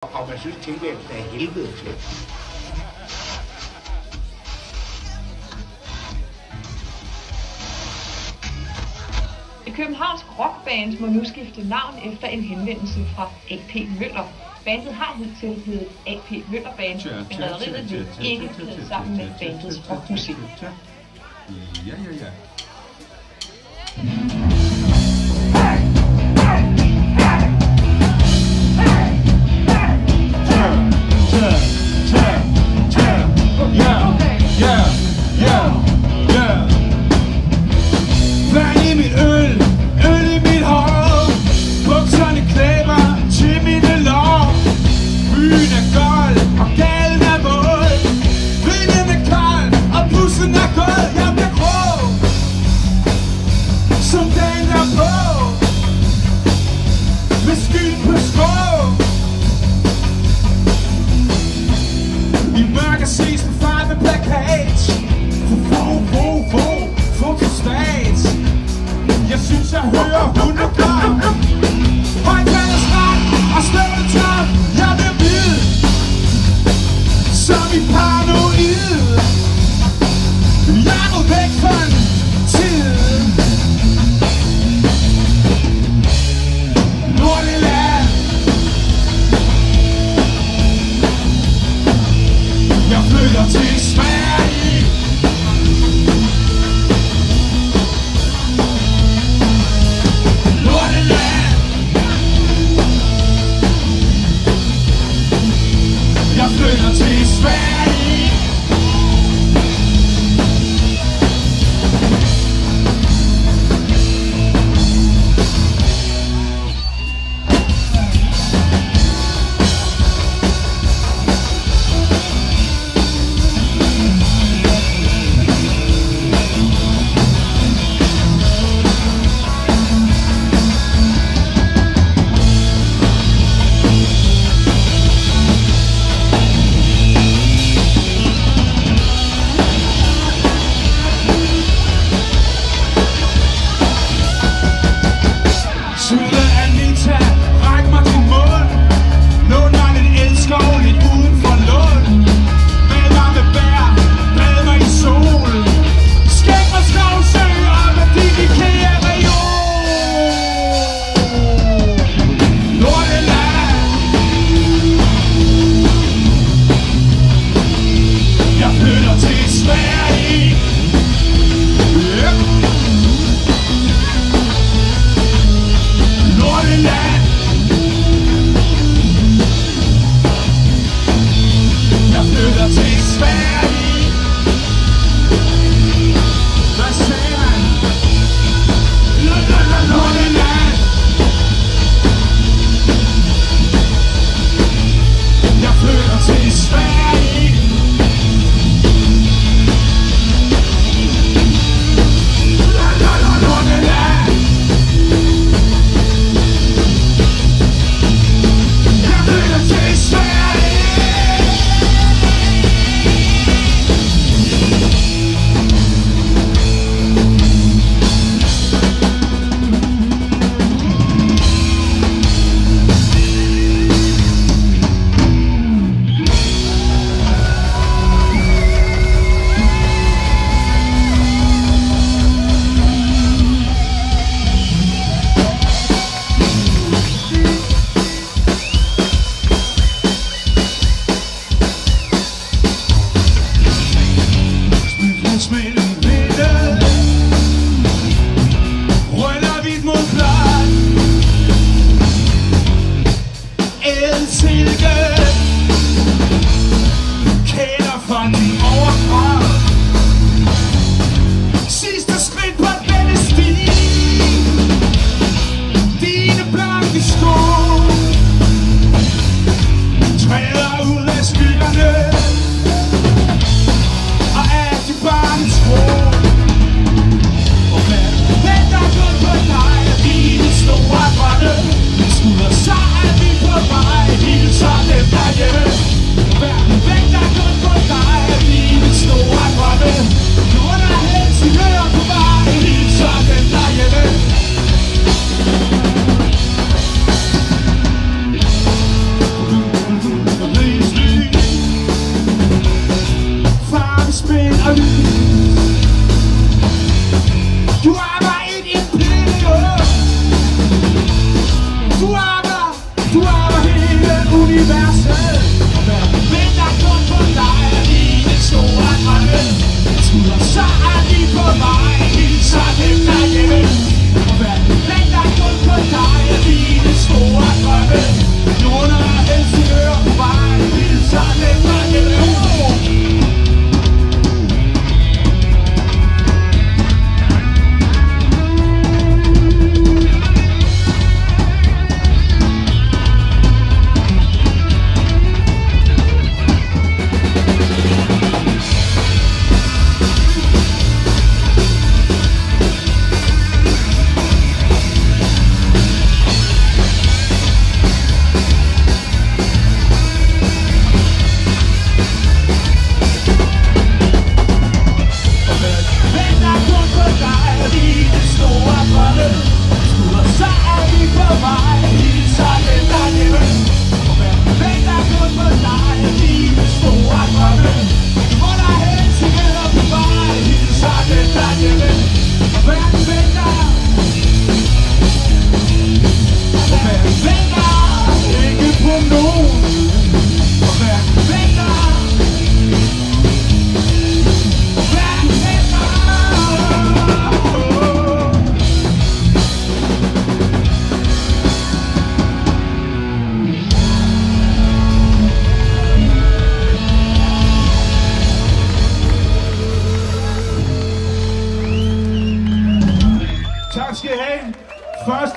Og man synes, tilværelsen er helvede til. Et københavnsk rockband må nu skifte navn efter en henvendelse fra A.P. Møller. Bandet har hidtil heddet A.P. Møller Band, men rederiet vil ikke klæde sammen med bandets rockmusik. Ja. Vand i mit øl i mit hår. Bukserne klæber til mine lår. Byen er gold og gaden er våd. Vinden er kold og bussen er kold. Jeg bliver grå som dagen der på. Med skyld på skrå. I mørke ses på farve plakat. Fotostat. Jeg synes jeg hører hundekram. Højtaler snart og støvle tram. Jeg bliver hvid som i paranoid. Jeg må væk fra en tid. Nordjylland. Jeg flytter til Sverige. Jeg flytter til Sverige. Så er vi på vej, hilser dem derhjemme. Verden væk, der kun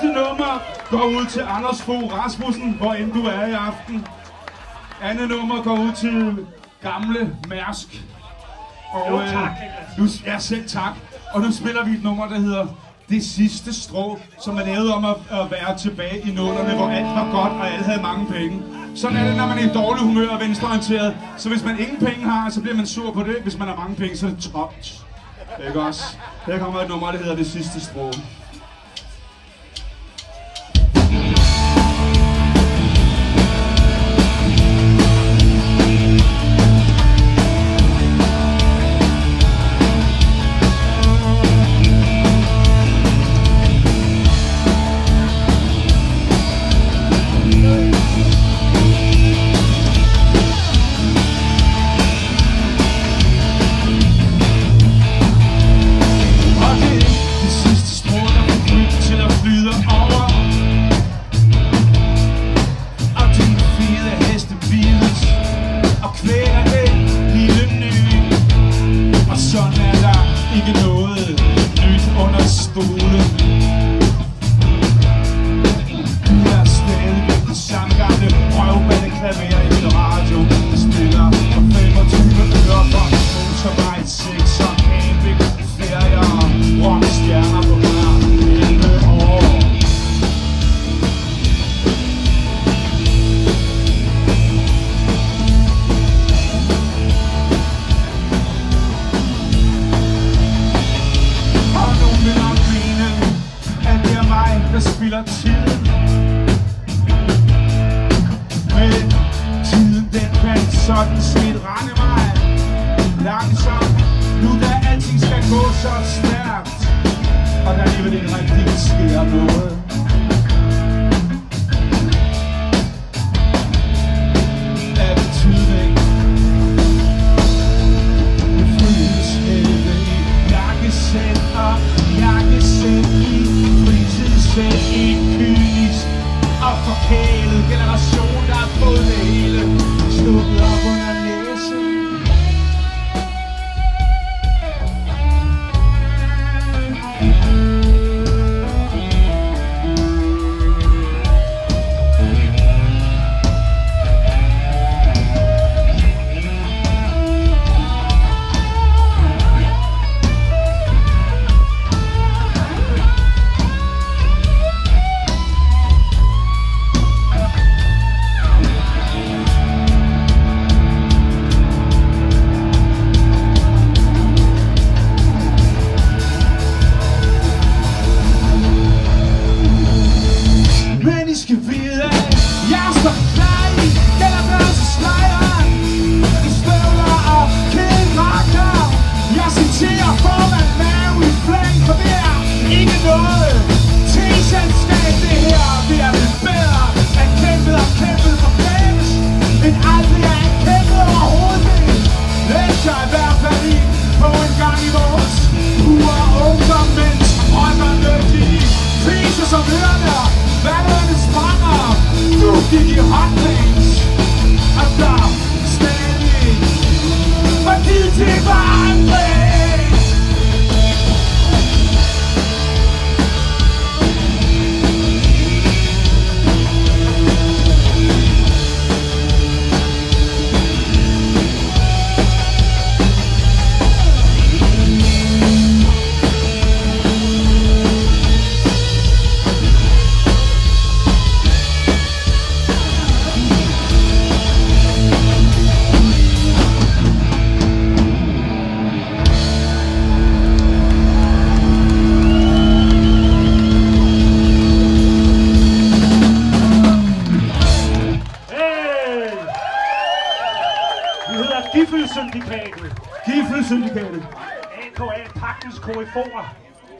Første nummer går ud til Anders Fogh Rasmussen, hvor end du er i aften. Andet nummer går ud til gamle Mærsk. Og nu, ja, selv tak. Og nu spiller vi et nummer, der hedder Det Sidste Strå, som er lavet om at være tilbage i nullerne, hvor alt var godt, og alle havde mange penge. Sådan er det, når man er i dårlig humør og venstreorienteret. Så hvis man ingen penge har, så bliver man sur på det. Hvis man har mange penge, så er det tomt. Ikke også? Her kommer et nummer, der hedder Det Sidste Strå. Sådan set rende mig langsomt, nu da alting skal gå så stærkt, og der alligevel ikke rigtig sker noget. Af betydning, det føles hele i jakkesæt og jakkesæt i fritidssæt i kynisk og forkælet generation, der har fået det hele stukket op under næsen.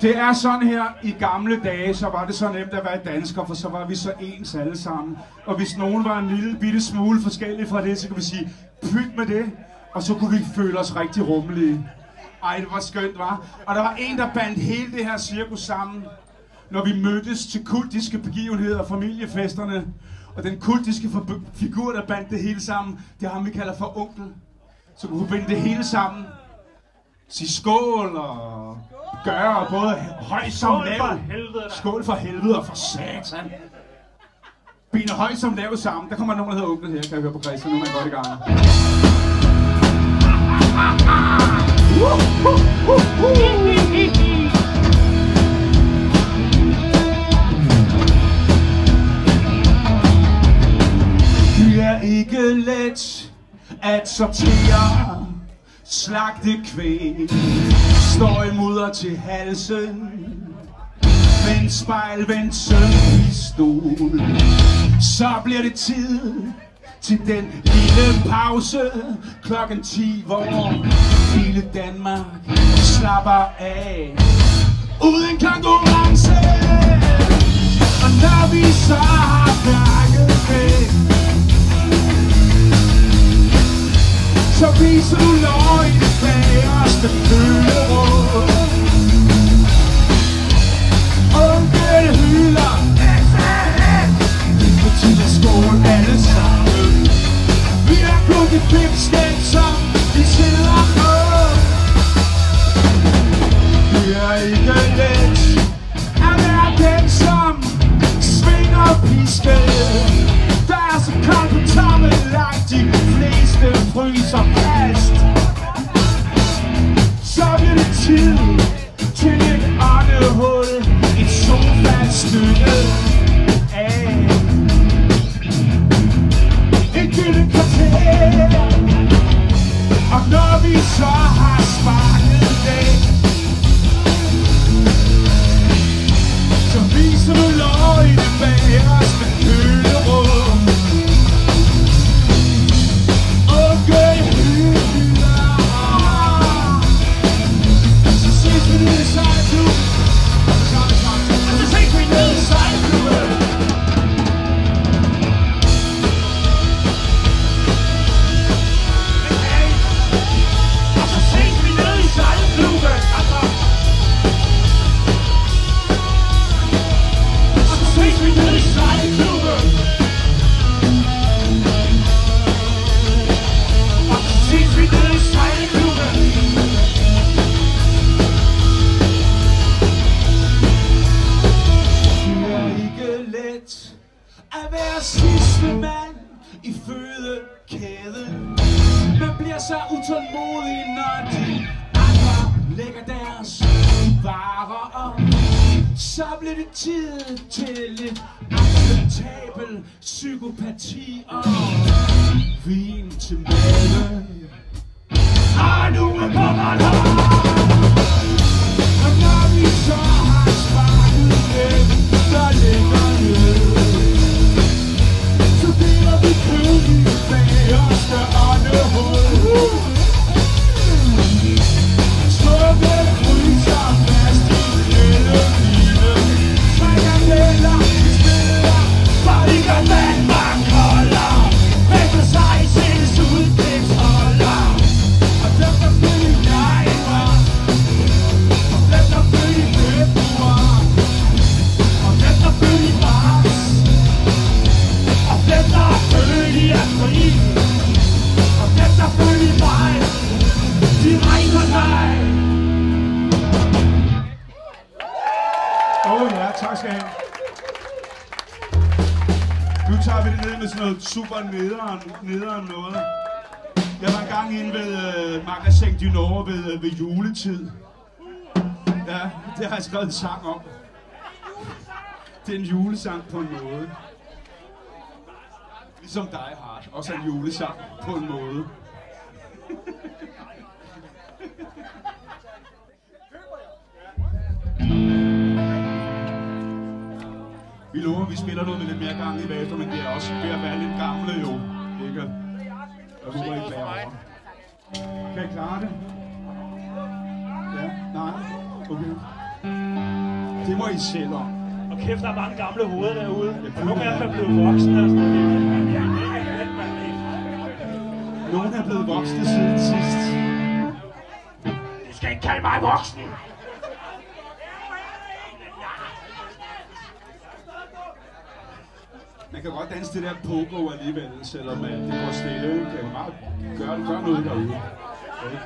Det er sådan her, i gamle dage, så var det så nemt at være dansker, for så var vi så ens alle sammen. Og hvis nogen var en lille bitte smule forskellig fra det, så kunne vi sige, pyt med det, og så kunne vi føle os rigtig rummelige. Ej, det var skønt, hva'? Og der var en, der bandt hele det her cirkus sammen, når vi mødtes til kultiske begivenheder og familiefesterne. Og den kultiske figur, der bandt det hele sammen, det er ham, vi kalder for onkel. Så kunne vi binde det hele sammen. Sige skål og gøre, både høj som lav. Skål for helvede. Skål for helvede og for satan. Benene høj som lav sammen. Der kommer nogen, der hedder Onkel her, kan jeg høre på Christian. Nu er man godt i gang. Det er ikke let at sortere slagte kvæg. Står i mudder til halsen med en spejlvendt søvnpistol. Så bliver det tid til den lille pause klokken 10, hvor hele Danmark slapper af uden konkurrence. Og når vi så har pakket væk, så viser du løgn bagerste køleråd. Onkel hylder det er på tid at skåle alle sammen. Vi er kun det fipstem, som vi sidder på. Det er ikke let at være den, som svinger pisken. Der er så koldt på tomme langt, de fleste fryser fast. Så bliver det tid til et åndehul, et sofastykke af et gyldent kvarter. Og når vi så har sparket væk, så viser du løgne bagerste kølerum. Onkel hylder, så ses vi nede i sejlklubben. Så ses vi nede i sejlklubben. Og så ses vi nede i sejlklubben. Og så ses vi nede i sejlklubben. Og så ses vi nede i sejlklubben. Det er ikke let at være sidste mand i fødekæden. Man bliver så utålmodig, når de andre lægger deres varer op. Så bliver det tid til lidt acceptabel psykopati og vin til maden. Og nu er kommeren her. Og når vi så har sparket væk, der ligger ned, så deler vi kølig bagerste åndehul. Smukke fryser fast i lille fine frikadeller, spiller, for vi gør Danmark kolder. Efter sig sættes udklæbsholder. Og dem der født i januar, og dem der født i februar, og dem der født i marts, og dem der er født i april, og dem der er født i maj, de regner sig. Ja, tak skal I have. Nu tager vi det ned med sådan noget super nederen noget. Jeg var engang inde ved Magasin du Nord ved juletid. Ja, det har jeg skrevet en sang om. Det er en julesang på en måde. Ligesom Die Hard, også en julesang på en måde. Vi lover, vi spiller noget med lidt mere gang i bagefter, men det er også ved at være lidt gamle jo. Ikke? Jeg håber, I bærer over. Kan I klare det? Ja? Nej? Okay. Det må I selv om. Og kæft, der er mange gamle hoveder derude. Og nogle af dem er blevet voksne og sådan noget. Nogle er blevet voksne siden sidst. I skal ikke kalde mig voksen! Man kan godt danse det der pogo alligevel, selvom det går stille. Kan man bare gøre noget derude. Okay.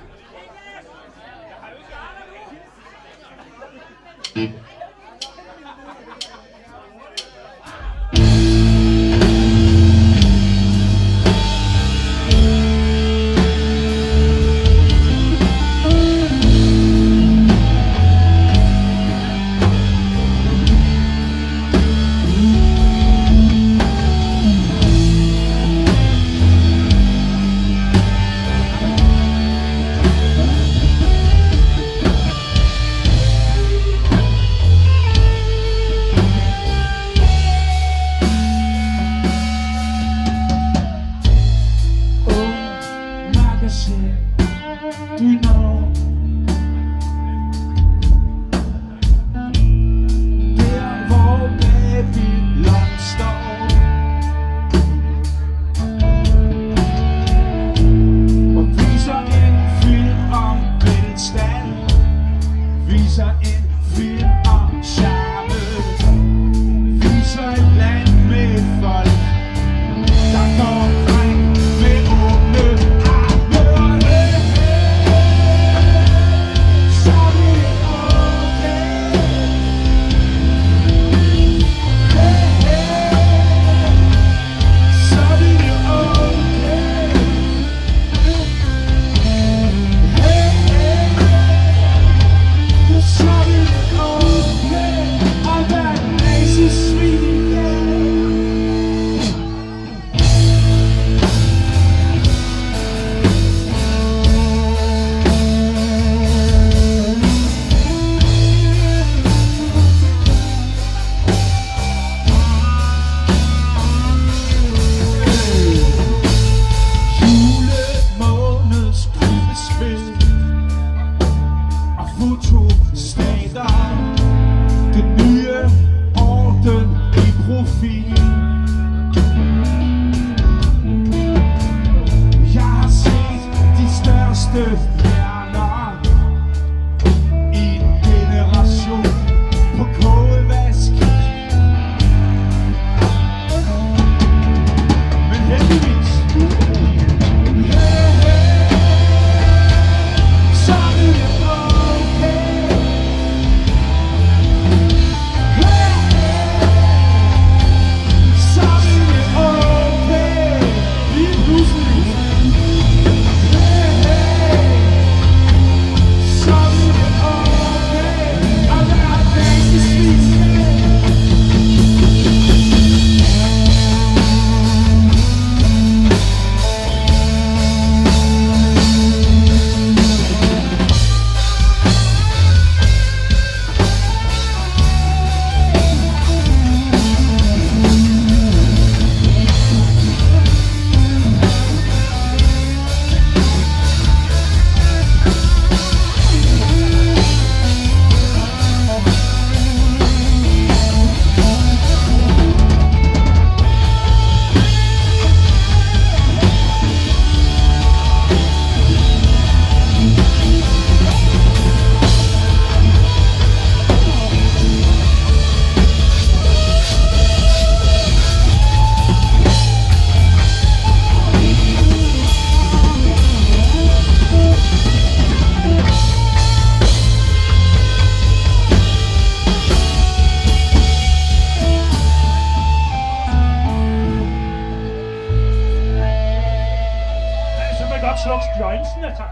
Sloks Bjørnsen, tak.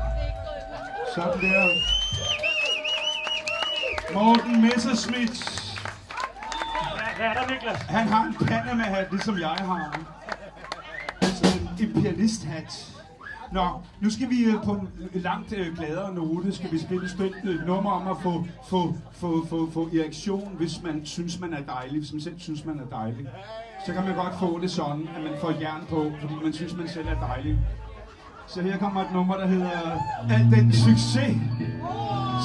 Sådan der. Morten Messerschmidt. Hvad er der, Niklas? Han har en Panama-hat, ligesom jeg har. Altså en imperialist-hat. Nå, nu skal vi på en langt gladere note, skal vi spille et spændt nummer om at få erektion, hvis man synes, man er dejlig, hvis man selv synes, man er dejlig. Så kan man godt få det sådan, at man får jern på, fordi man synes, man selv er dejlig. Så her kommer et nummer, der hedder Al den succes,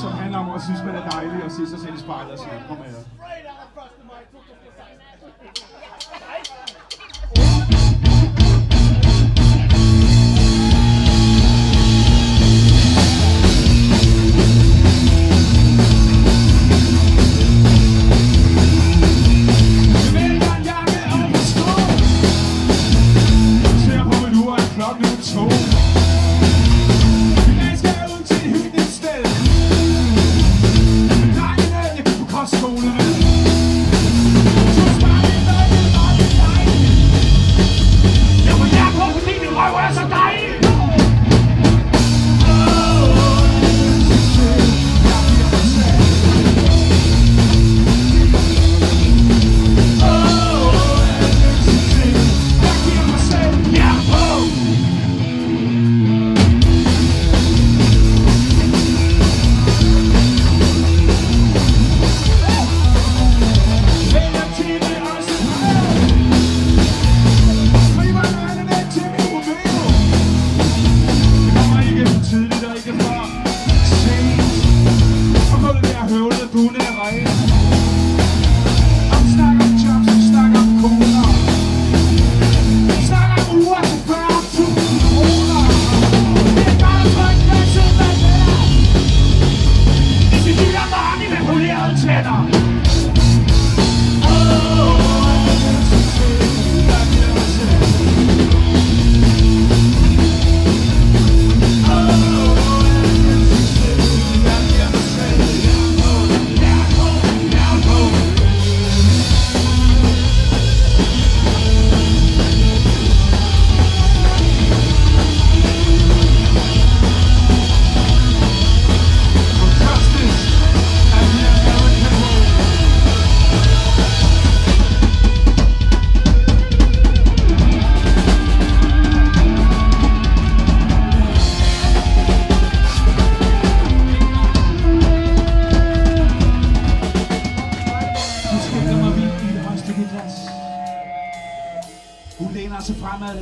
som handler om at synes, man er dejlig og se sig selv i spejlet og sige, kom her. Cost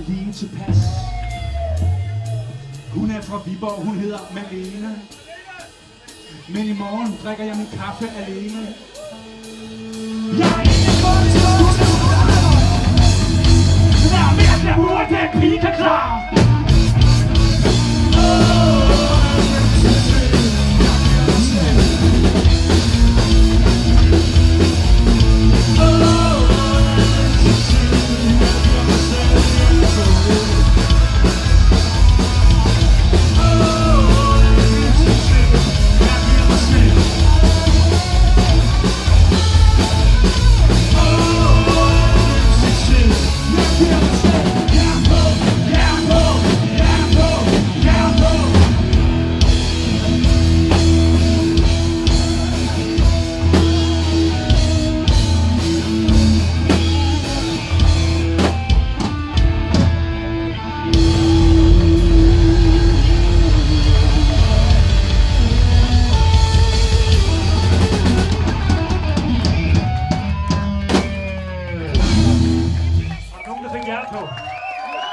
lige tilpas. Hun er fra Viborg, hun hedder Malene. Men i morgen drikker jeg min kaffe alene. Jeg er ikke kommet til at slutte. Der er mere til hovedet, det er pige kan klare.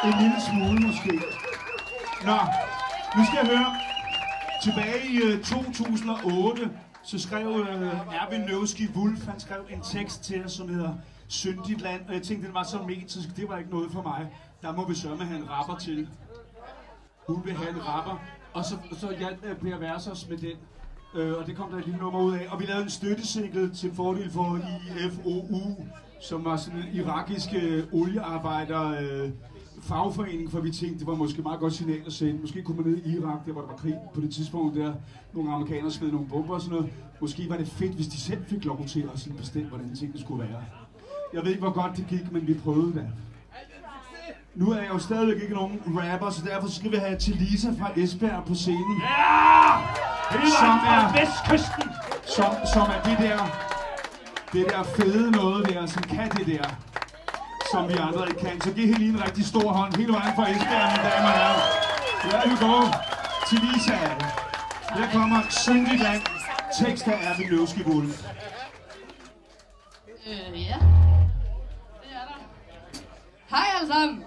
En lille smule måske. Nå, nu skal jeg høre. Tilbage i 2008, så skrev Erwin Nevsky Wolf, han skrev en tekst til os, som hedder Syndigt Land. Og jeg tænkte, den var så metrisk, det var ikke noget for mig. Der må vi sørge med, have en rapper til. Hun vil have en rapper. Og så hjalp Per Versos med den. Og det kom der et lille nummer ud af. Og vi lavede en støttesingle til fordel for IFOU, som var sådan en irakisk oliearbejder fagforening, for vi tænkte, det var måske meget godt signal at sende. Måske kunne man ned i Irak, der hvor der var krig på det tidspunkt, der nogle amerikanere smed nogle bomber og sådan noget. Måske var det fedt, hvis de selv fik lov til at bestemme, hvordan tingene skulle være. Jeg ved ikke, hvor godt det gik, men vi prøvede det. Nu er jeg jo stadigvæk ikke nogen rapper, så derfor skal vi have Lisa fra Esbjerg på scenen. Ja! Som er Vestkysten! Som er det der fede noget der, som kan det der, som vi andre ikke kan. Så giv hende lige en rigtig stor hånd hele vejen fra Esbjerg, mine damer og herrer. There you go. Lisa. Her kommer Syndigt Land. Tekst af Erwin Nevsky Wolf. Ja. Det er der. Hej alle sammen.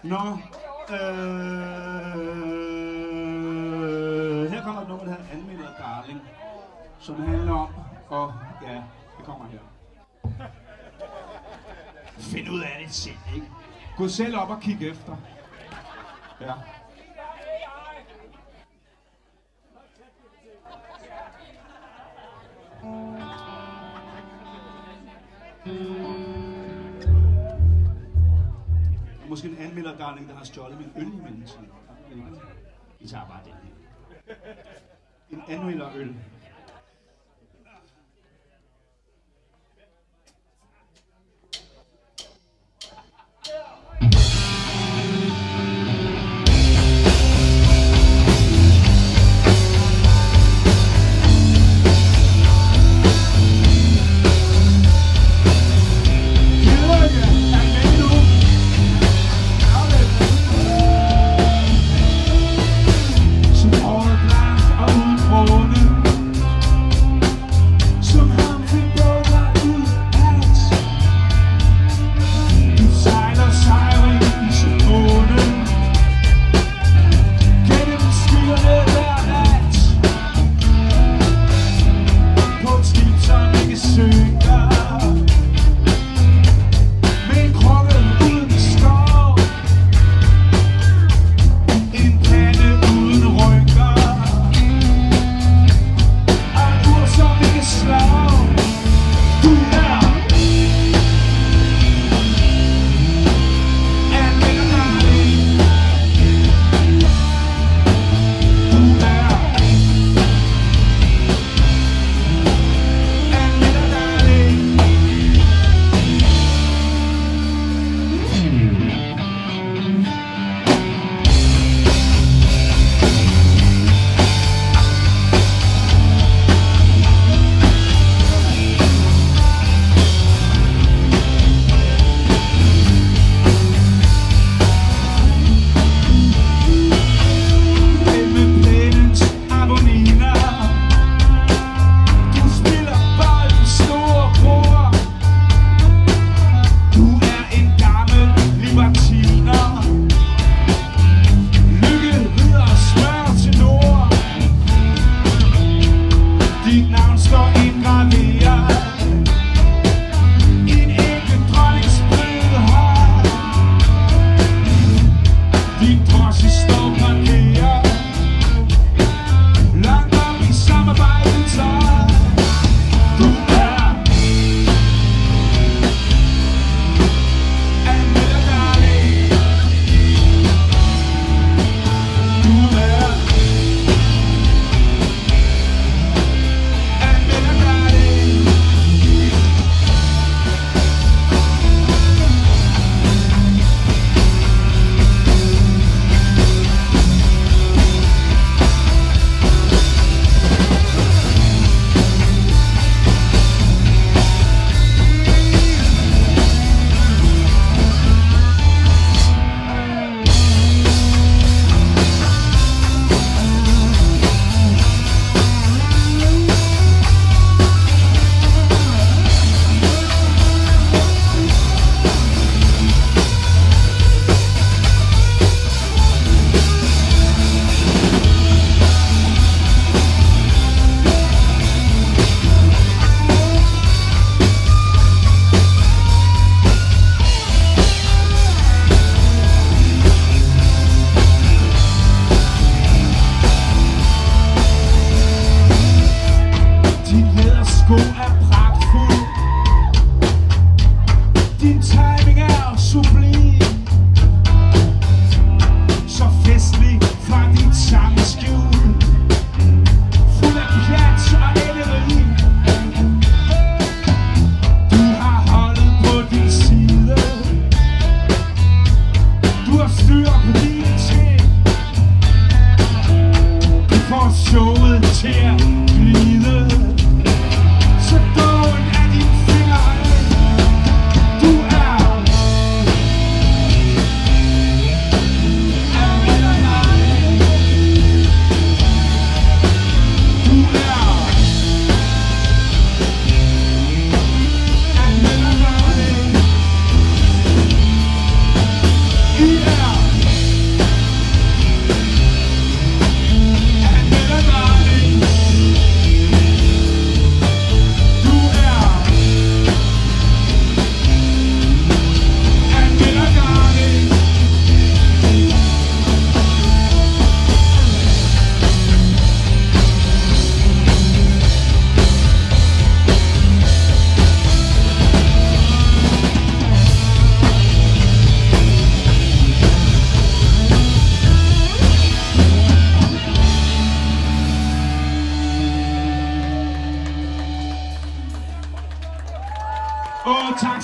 Nå, her kommer et nummer, der hedder Anmelder Darling, som handler om, og ja, det kommer her. Find ud af det selv, ikke? Gå selv op og kig efter. Ja. Måske en anmelder, darling, der har stjålet min øl i mellemtiden. Vi tager bare den. En anmelder øl.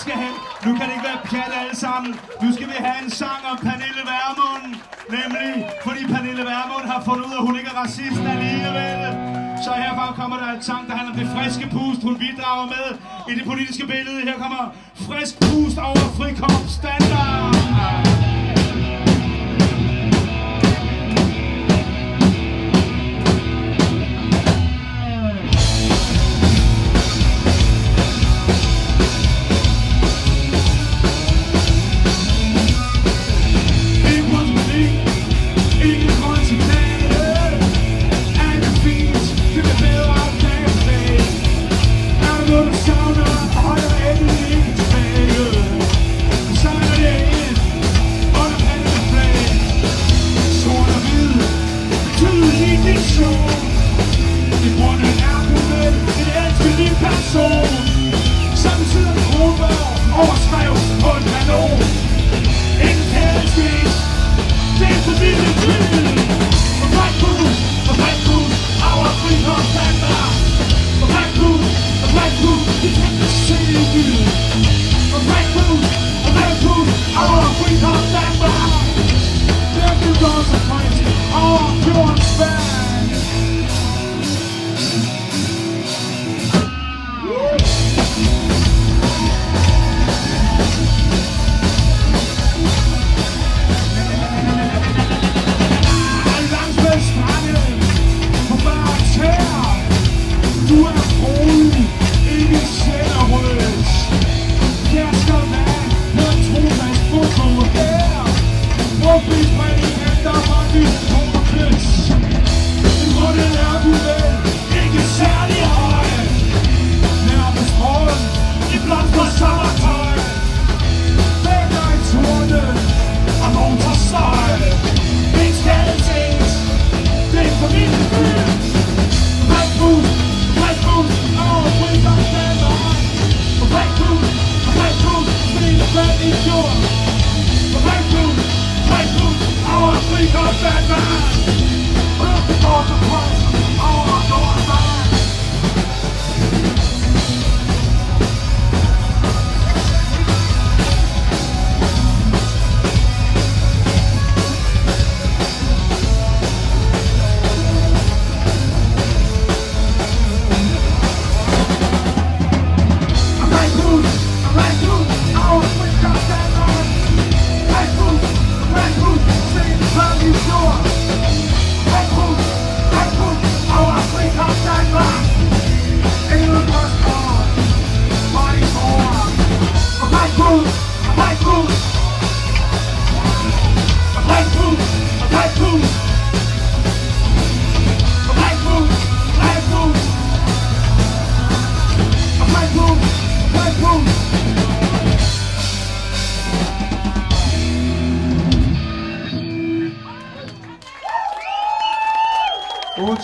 skal have. Nu kan det ikke være pjat alle sammen. Nu skal vi have en sang om Pernille Vermund. Nemlig, fordi Pernille Vermund har fundet ud af, at hun ikke er racist alligevel. Så herfra kommer der et sang, der handler om det friske pust, hun bidrager med i det politiske billede. Her kommer frisk pust over frikorpsstandard.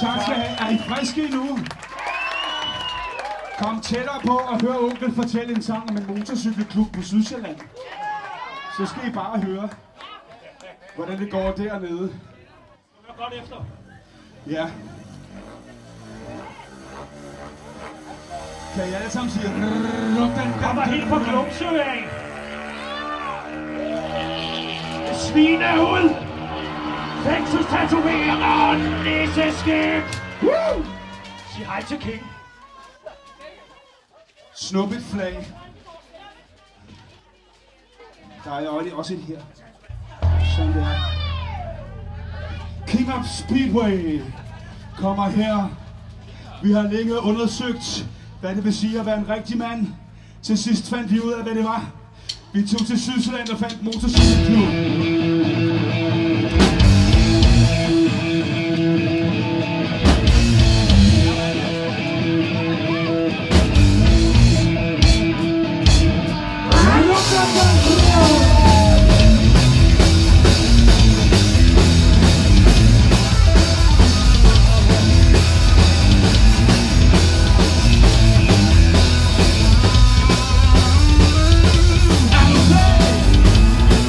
Tak skal I have. Er I friske endnu? Kom tættere på og hør onkel fortælle en sang om en motorcykelklub på Sydsjælland. Så skal I bare høre, hvordan det går dernede. Hør godt efter. Ja. Kan I alle sammen sige... Kommer helt på Glumsø af. Svinehud. Fængselstatoveringer og næseskæg. Sig hej til King. Snuppet flag. Der er også et her. Sådan der. King of Speedway kommer her. Vi har længe undersøgt, hvad det vil sige at være en rigtig mand. Til sidst fandt vi ud af, hvad det var. Vi tog til Sydsjælland og fandt motorcykelklub.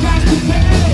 Gas to pay.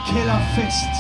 Kælderfest.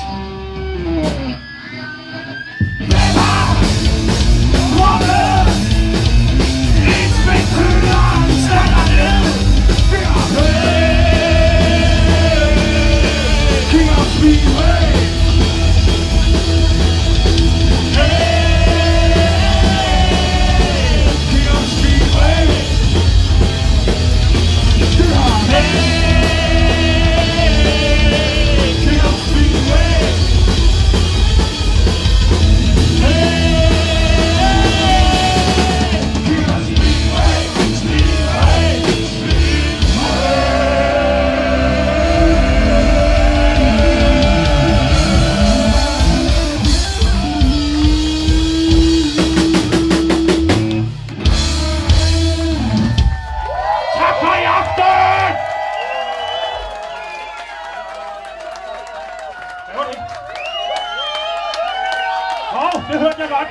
Det hørte jeg godt.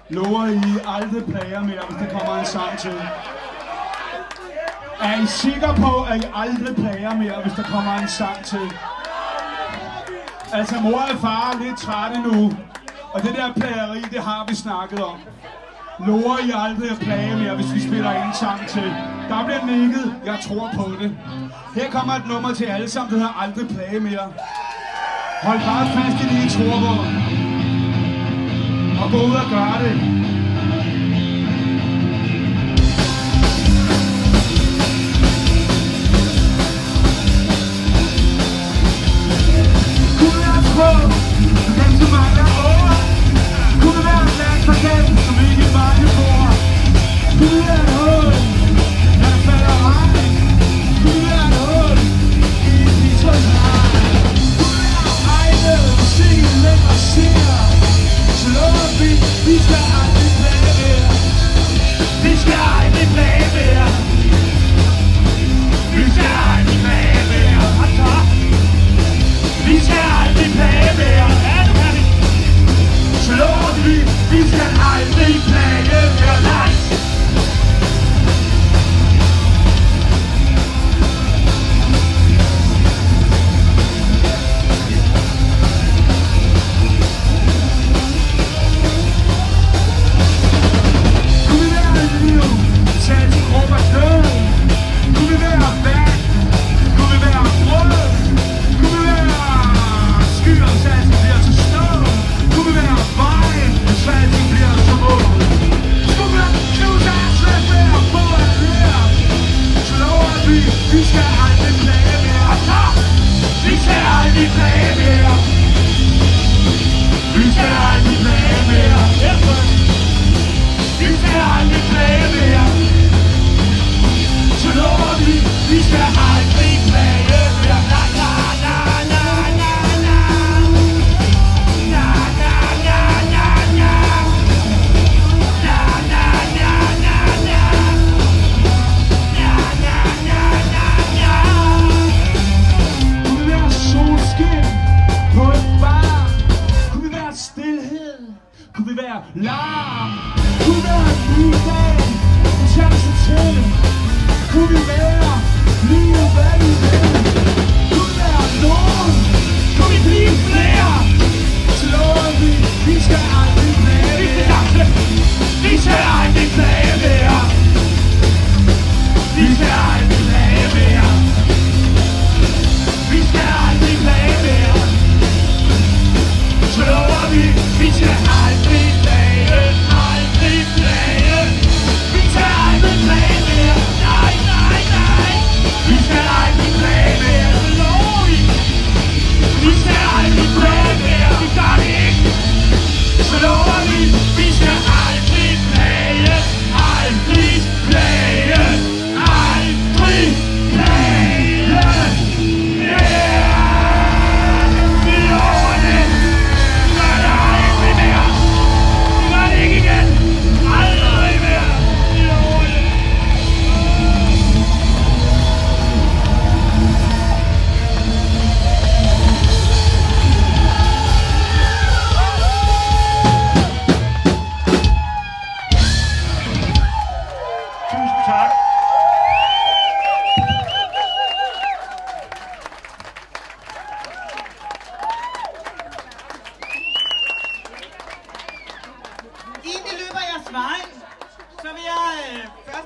Lover I aldrig plager mere, hvis der kommer en sang til? Er I sikre på, at I aldrig plager mere, hvis der kommer en sang til? Altså, mor og far er lidt trætte nu, og det der plageri, det har vi snakket om. Lover I aldrig at plage mere, hvis vi spiller en sang til? Der bliver nikket, jeg tror på det. Her kommer et nummer til alle sammen, der hedder Aldrig plage mere. Hold bare fast i det, I tror på. Og gå ud og gør det. Kunne jeg tro, den så mange år, kunne være et land for dem, som ikke mange bor. Kunne være et hul, når der falder regn. Kunne være et hul i et pitrøsregn. Kunne være egne, se længere ser. Så lover vi skal aldrig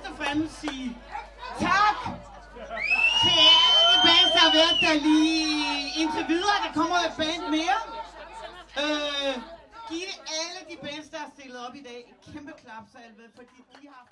først og fremmest sige tak til alle de bands, der har været der lige indtil videre. Der kommer et band mere. Giv alle de bands, der har stillet op i dag, et kæmpe klapsalve, fordi de har